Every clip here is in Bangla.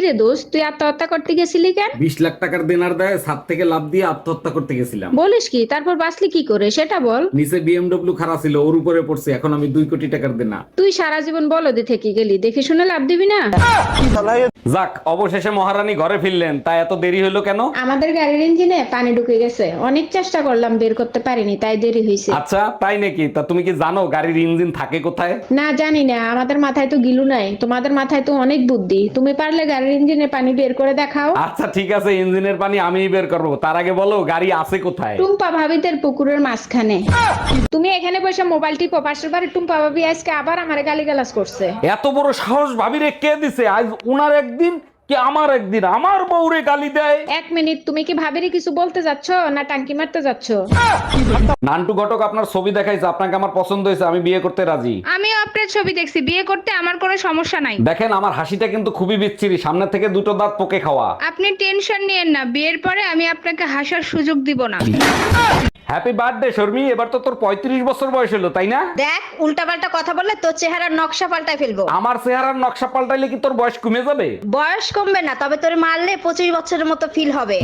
রে দোস্ত, তুই আত্মহত্যা করতে গেছিলি কেন? 20 লাখ টাকার দেনার দায়ে ছাদ থেকে লাফ দিয়ে আত্মহত্যা করতে গেছিলাম। বলিস কি? তারপর বাঁচলি কি করে সেটা বল। নিচে বিএমডব্লিউ খারাপ ছিল, ওর উপরে পড়ছে, এখন আমি 2 কোটি টাকার দেনা। তুই সারা জীবন বলদে থেকে গেলি, দেখে শুনে লাভ দিবি না। যাক, অবশেষে মহারানী ঘরে ফিরলেন, তা এত দেরি হলো কেন? আমাদের গাড়ির ইঞ্জিনে পানি ঢুকে গেছে, অনেক চেষ্টা করলাম বের করতে পারিনি, তাই দেরি হয়েছে। আচ্ছা তাই নাকি? তা তুমি কি জানো গাড়ির ইঞ্জিন থাকে কোথায়? না জানি না, আমাদের মাথায় তো গিলু নাই, তোমাদের মাথায় তো অনেক বুদ্ধি, তুমি পারলে গাড়ির ইঞ্জিনে পানি বের করে দেখাও। আচ্ছা ঠিক আছে, ইঞ্জিনের পানি আমিই বের করবো, তার আগে বলো গাড়ি আছে কোথায়? টুম্পা ভাবিদের পুকুরের মাঝখানে। তুমি এখানে বসে মোবাইল টিপো, পাশের বাড়ি টুম্পা ভাবি আজকে আবার আমারে গালিগালাজ করছে। এত বড় সাহস ভাবিরে কে দিছে? আজ উনার একদিন কি আমার একদিন, আমার বউরে গালি দেয়। 1 মিনিট, তুমি কি ভাবিরে কিছু বলতে যাচ্ছ না টাঙ্কি মারতে যাচ্ছ? নান্টু ঘটক আপনার ছবি দেখাইছে, আপনাকে আমার পছন্দ হয়েছে, আমি বিয়ে করতে রাজি। আমিও আপনার ছবি দেখছি, বিয়ে করতে আমার কোনো সমস্যা নাই। দেখেন আমার হাসিটা কিন্তু খুবই বিচ্ছিরি, সামনে থেকে 2টো দাঁত পোকে খাওয়া। আপনি টেনশন নিয়েন না, বিয়ের পরে আমি আপনাকে হাসার সুযোগ দিব না। হ্যাপি বার্থডে শর্মি, এবার তো তোর 35 বছর বয়স হলো তাই না? দেখ, উল্টাপাল্টা কথা বললে তোর চেহারার নকশা পাল্টাই ফেলবো। আমার চেহারার নকশা পাল্টাইলে কি তোর বয়স কমে যাবে? বয়স কমবে না, তবে তোরে মারলে 25 বছরের মতো ফিল হবে।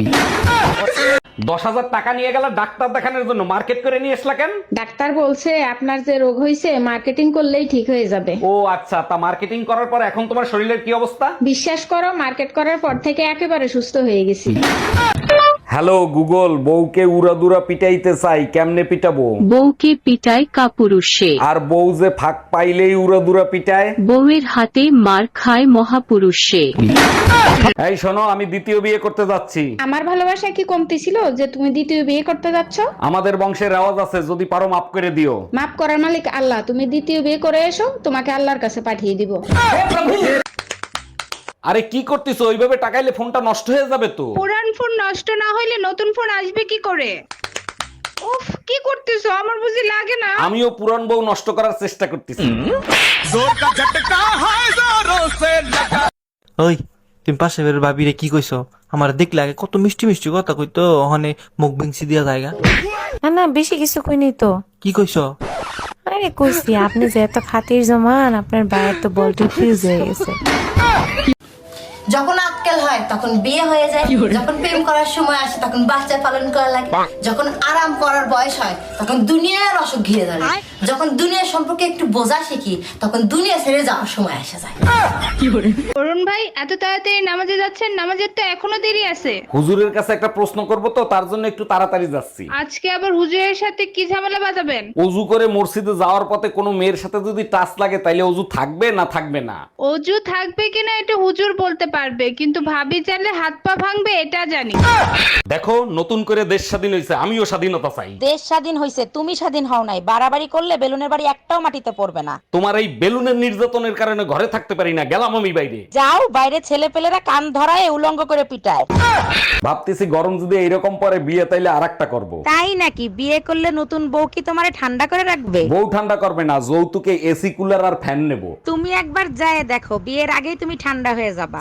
10,000 টাকা নিয়ে গেল ডাক্তার দেখানোর জন্য, মার্কেট করে নিয়ে আসলা কেন? ডাক্তার বলছে আপনার যে রোগ হয়েছে মার্কেটিং করলেই ঠিক হয়ে যাবে। ও আচ্ছা, তা মার্কেটিং করার পর এখন তোমার শরীরের কি অবস্থা? বিশ্বাস করো, মার্কেট করার পর থেকে একেবারে সুস্থ হয়ে গেছি। হ্যালো গুগল, বউকে উড়াদুরা পিটাইতে চাই, কেমনে পিটাবো? বউকে পিটায় কাপুরুষে, আর বউ যে ফাঁক পাইলেই উড়াদুরা পিটায়। বউয়ের হাতে মার খায় মহাপুরুষে। এই শোনো, আমি দ্বিতীয় বিয়ে করতে যাচ্ছি। আমার ভালোবাসা কি কমতি ছিল যে তুমি দ্বিতীয় বিয়ে করতে যাচ্ছ? আমাদের বংশের রেওয়াজ আছে, যদি পারো মাফ করে দিও। মাফ করার মালিক আল্লাহ, তুমি দ্বিতীয় বিয়ে করে এসো, তোমাকে আল্লাহর কাছে পাঠিয়ে দিব। আরে কি করতেছো? ওইভাবে টাকাইলে ফোনটা নষ্ট হয়ে যাবে তো। পুরান ফোন নষ্ট না হইলে নতুন ফোন আসবে কি করে? উফ, কি করতেছো? আমার বুঝি লাগে না। আমিও পুরান বউ নষ্ট করার চেষ্টা করতেছি। ওই, তুমি পাশে বের ভাবিরে কি কইছো? আমার দেখলে আগে কত মিষ্টি মিষ্টি কথা কইতো, ওখানে মুখ বিংসি দিয়া জায়গা। না না, বেশি কিছু কইনি তো। কি কইছো? আরে কইছি, আপনি যে এত খাতির জমান, আপনার বাইরের তো বলটি ফিউজ হয়ে গেছে। যখন আক্কেল হয় তখন বিয়ে হয়ে যায়, যখন প্রেম করার সময় আসে তখন বাচ্চা পালন করা লাগে, যখন আরাম করার বয়স হয় তখন দুনিয়ার অসুখ ঘিরে ধরে, যখন দুনিয়ার সম্পর্কে একটু বোঝা শিখি তখন দুনিয়া ছেড়ে যাওয়ার সময় আসে যায়। অরুণ ভাই, এত তাড়াতাড়ি নামাজে যাচ্ছেন? নামাজের তো এখনো দেরি আছে। হুজুরের কাছে একটা প্রশ্ন করব তো, তার জন্য একটু তাড়াতাড়ি যাচ্ছি। আজকে আবার হুজুরের সাথে কি ঝামেলা বাঁধাবেন? অজু করে মসজিদে যাওয়ার পথে কোনো মেয়ের সাথে যদি টাচ লাগে তাইলে অজু থাকবে না থাকবে না? অজু থাকবে কিনা এটা হুজুর বলতে পারবে, কিন্তু ভাবি চাইলে হাত পা ভাঙবে এটা জানি। দেখো, নতুন করে দেশ স্বাধীন হয়েছে, আমিও স্বাধীনতা চাই। দেশ স্বাধীন হয়েছে, তুমি স্বাধীন হও নাই। বাড়াবাড়ি করলে বেলুনের বাড়ি একটাও মাটিতে পড়বে না। তোমার এই বেলুনের নির্যাতনের কারণে ঘরে থাকতে পারি না, গেলাম আমি বাইরে। যাও, বাইরে ছেলে পেলেরা কান ধরায় উলঙ্গ করে পিটায়। ভাবতেছি গরম যদি এইরকম পরে বিয়ে, তাইলে আরেকটা করব। তাই নাকি? বিয়ে করলে নতুন বউ কি তোমারে ঠান্ডা করে রাখবে? বউ ঠান্ডা করবে না, যৌতুকে এসি কুলার আর ফ্যান নেব। তুমি একবার যায় দেখো, বিয়ের আগেই তুমি ঠান্ডা হয়ে যাবা।